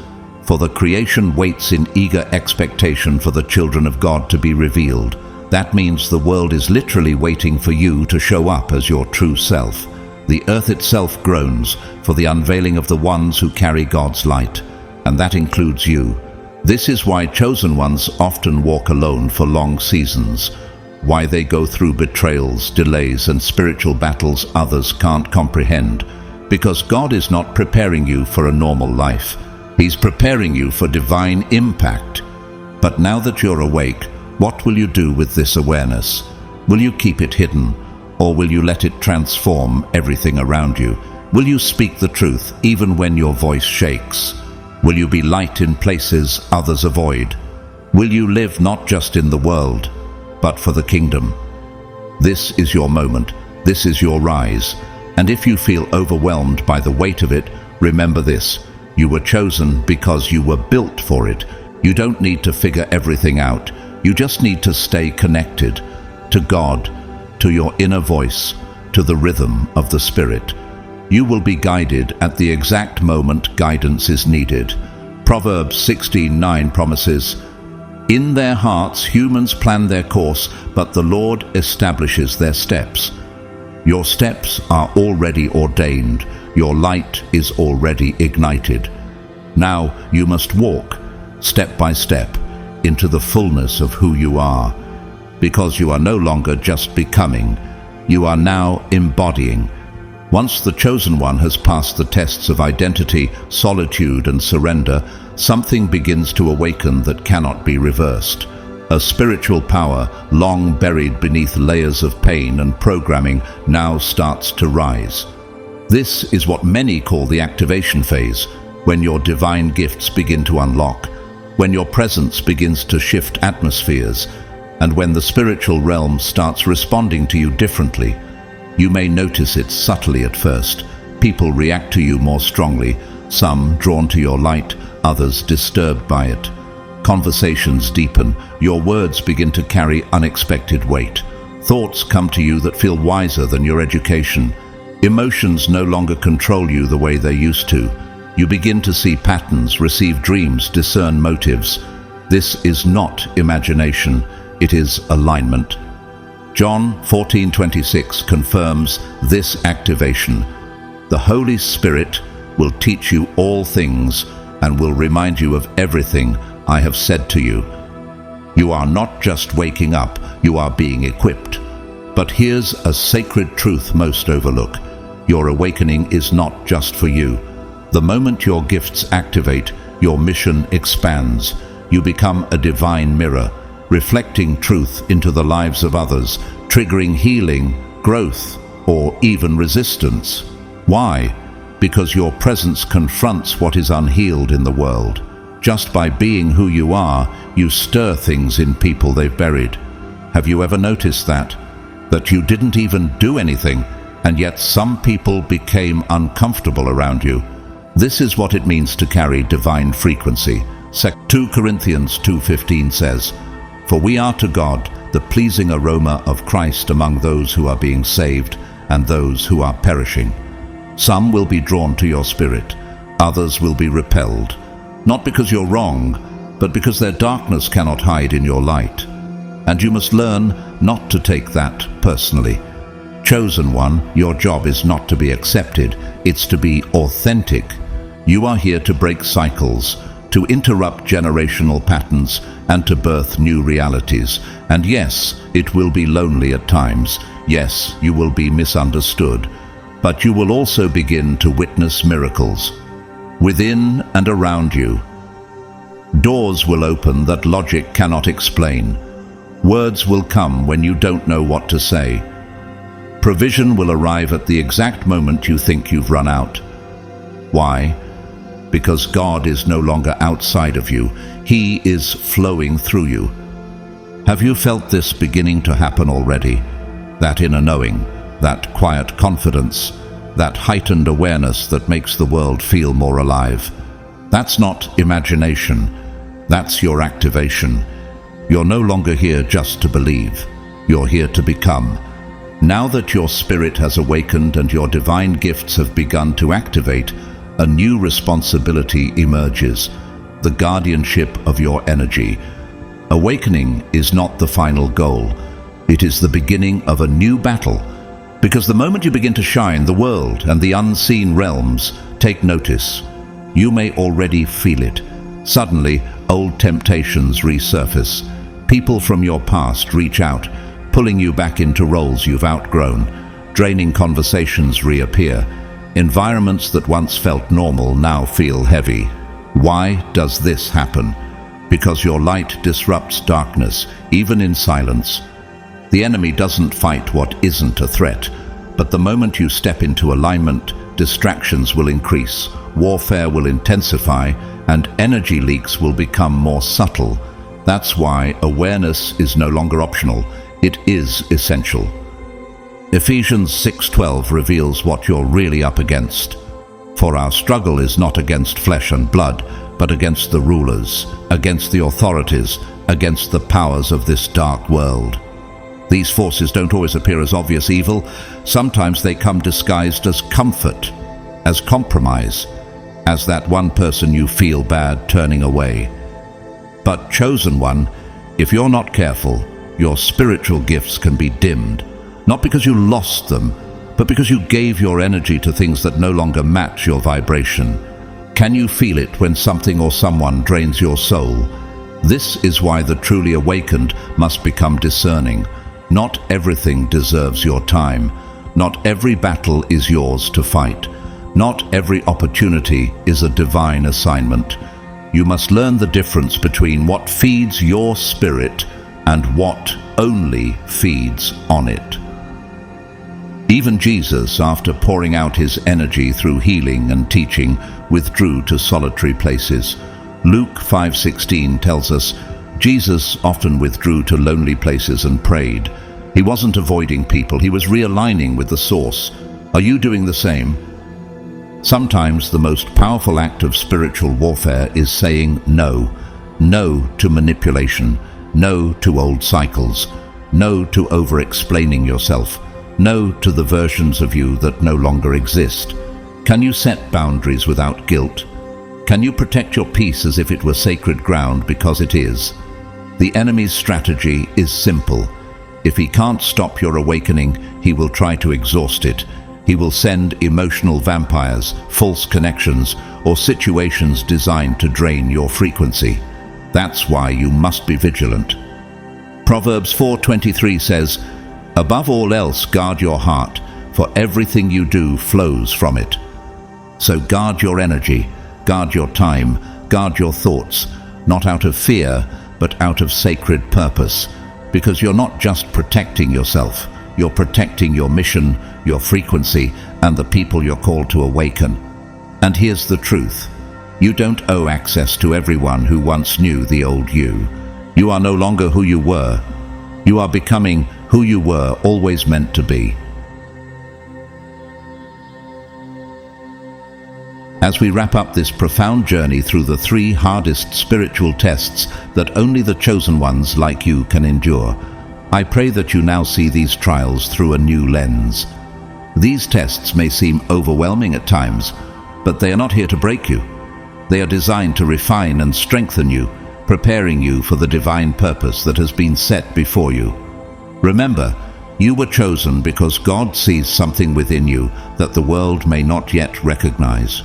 "For the creation waits in eager expectation for the children of God to be revealed." That means the world is literally waiting for you to show up as your true self. The earth itself groans for the unveiling of the ones who carry God's light, and that includes you. This is why chosen ones often walk alone for long seasons, why they go through betrayals, delays, and spiritual battles others can't comprehend. Because God is not preparing you for a normal life. He's preparing you for divine impact. But now that you're awake, what will you do with this awareness? Will you keep it hidden, or will you let it transform everything around you? Will you speak the truth even when your voice shakes? Will you be light in places others avoid? Will you live not just in the world, but for the kingdom? This is your moment. This is your rise. And if you feel overwhelmed by the weight of it, remember this: you were chosen because you were built for it. You don't need to figure everything out. You just need to stay connected to God, to your inner voice, to the rhythm of the Spirit. You will be guided at the exact moment guidance is needed. Proverbs 16:9 promises, "In their hearts humans plan their course, but the Lord establishes their steps." Your steps are already ordained. Your light is already ignited. Now you must walk, step by step, into the fullness of who you are. Because you are no longer just becoming, you are now embodying. Once the chosen one has passed the tests of identity, solitude, and surrender, something begins to awaken that cannot be reversed. A spiritual power, long buried beneath layers of pain and programming, now starts to rise. This is what many call the activation phase, when your divine gifts begin to unlock, when your presence begins to shift atmospheres, and when the spiritual realm starts responding to you differently. You may notice it subtly at first. People react to you more strongly, some drawn to your light, others disturbed by it. Conversations deepen, your words begin to carry unexpected weight. Thoughts come to you that feel wiser than your education. Emotions no longer control you the way they used to. You begin to see patterns, receive dreams, discern motives. This is not imagination, it is alignment. John 14:26 confirms this activation. The Holy Spirit will teach you all things and will remind you of everything I have said to you. You are not just waking up, you are being equipped. But here's a sacred truth most overlook. Your awakening is not just for you. The moment your gifts activate, your mission expands. You become a divine mirror, reflecting truth into the lives of others, triggering healing, growth, or even resistance. Why? Because your presence confronts what is unhealed in the world. Just by being who you are, you stir things in people they've buried. Have you ever noticed that? That you didn't even do anything, and yet some people became uncomfortable around you. This is what it means to carry divine frequency. 2 Corinthians 2:15 says, "For we are to God the pleasing aroma of Christ among those who are being saved and those who are perishing." Some will be drawn to your spirit, others will be repelled. Not because you're wrong, but because their darkness cannot hide in your light. And you must learn not to take that personally. Chosen one, your job is not to be accepted, it's to be authentic. You are here to break cycles, to interrupt generational patterns, and to birth new realities. And yes, it will be lonely at times. Yes, you will be misunderstood. But you will also begin to witness miracles within and around you. Doors will open that logic cannot explain. Words will come when you don't know what to say. Provision will arrive at the exact moment you think you've run out. Why? Because God is no longer outside of you. He is flowing through you. Have you felt this beginning to happen already? That inner knowing, that quiet confidence, that heightened awareness that makes the world feel more alive. That's not imagination, that's your activation. You're no longer here just to believe, you're here to become. Now that your spirit has awakened and your divine gifts have begun to activate, a new responsibility emerges, the guardianship of your energy. Awakening is not the final goal, it is the beginning of a new battle. Because the moment you begin to shine, the world and the unseen realms take notice. You may already feel it. Suddenly, old temptations resurface. People from your past reach out, pulling you back into roles you've outgrown. Draining conversations reappear. Environments that once felt normal now feel heavy. Why does this happen? Because your light disrupts darkness, even in silence. The enemy doesn't fight what isn't a threat, but the moment you step into alignment, distractions will increase, warfare will intensify, and energy leaks will become more subtle. That's why awareness is no longer optional, it is essential. Ephesians 6:12 reveals what you're really up against. For our struggle is not against flesh and blood, but against the rulers, against the authorities, against the powers of this dark world. These forces don't always appear as obvious evil. Sometimes they come disguised as comfort, as compromise, as that one person you feel bad turning away. But chosen one, if you're not careful, your spiritual gifts can be dimmed, not because you lost them, but because you gave your energy to things that no longer match your vibration. Can you feel it when something or someone drains your soul? This is why the truly awakened must become discerning. Not everything deserves your time. Not every battle is yours to fight. Not every opportunity is a divine assignment. You must learn the difference between what feeds your spirit and what only feeds on it. Even Jesus, after pouring out his energy through healing and teaching, withdrew to solitary places. Luke 5:16 tells us, Jesus often withdrew to lonely places and prayed. He wasn't avoiding people, he was realigning with the source. Are you doing the same? Sometimes the most powerful act of spiritual warfare is saying no. No to manipulation, no to old cycles, no to over-explaining yourself, no to the versions of you that no longer exist. Can you set boundaries without guilt? Can you protect your peace as if it were sacred ground, because it is? The enemy's strategy is simple. If he can't stop your awakening, he will try to exhaust it. He will send emotional vampires, false connections, or situations designed to drain your frequency. That's why you must be vigilant. Proverbs 4:23 says, "Above all else, guard your heart, for everything you do flows from it." So guard your energy, guard your time, guard your thoughts, not out of fear, but out of sacred purpose. Because you're not just protecting yourself, you're protecting your mission, your frequency, and the people you're called to awaken. And here's the truth. You don't owe access to everyone who once knew the old you. You are no longer who you were. You are becoming who you were always meant to be. As we wrap up this profound journey through the 3 hardest spiritual tests that only the chosen ones like you can endure, I pray that you now see these trials through a new lens. These tests may seem overwhelming at times, but they are not here to break you. They are designed to refine and strengthen you, preparing you for the divine purpose that has been set before you. Remember, you were chosen because God sees something within you that the world may not yet recognize.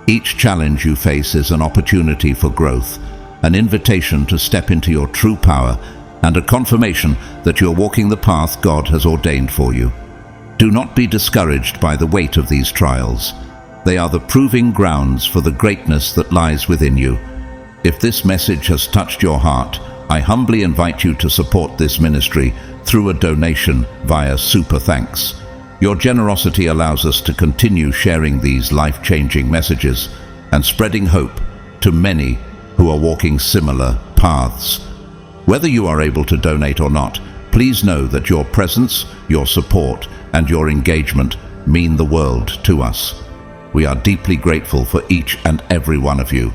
Each challenge you face is an opportunity for growth, an invitation to step into your true power, and a confirmation that you're walking the path God has ordained for you. Do not be discouraged by the weight of these trials. They are the proving grounds for the greatness that lies within you. If this message has touched your heart, I humbly invite you to support this ministry through a donation via Super Thanks. Your generosity allows us to continue sharing these life-changing messages and spreading hope to many who are walking similar paths. Whether you are able to donate or not, Please know that your presence, your support, and your engagement mean the world to us. We are deeply grateful for each and every one of you.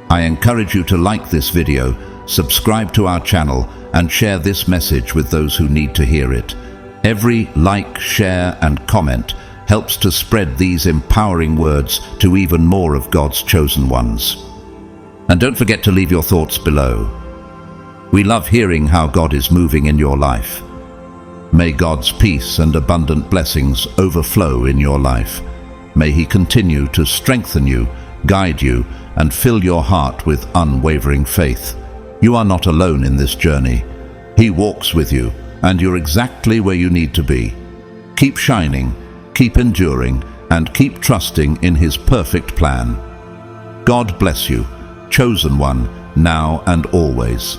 I encourage you to like this video, subscribe to our channel, and share this message with those who need to hear it. Every like, share, and comment helps to spread these empowering words to even more of God's chosen ones. And don't forget to leave your thoughts below. We love hearing how God is moving in your life. May God's peace and abundant blessings overflow in your life. May He continue to strengthen you, guide you, and fill your heart with unwavering faith. You are not alone in this journey. He walks with you, and you're exactly where you need to be. Keep shining, keep enduring, and keep trusting in His perfect plan. God bless you, chosen one, now and always.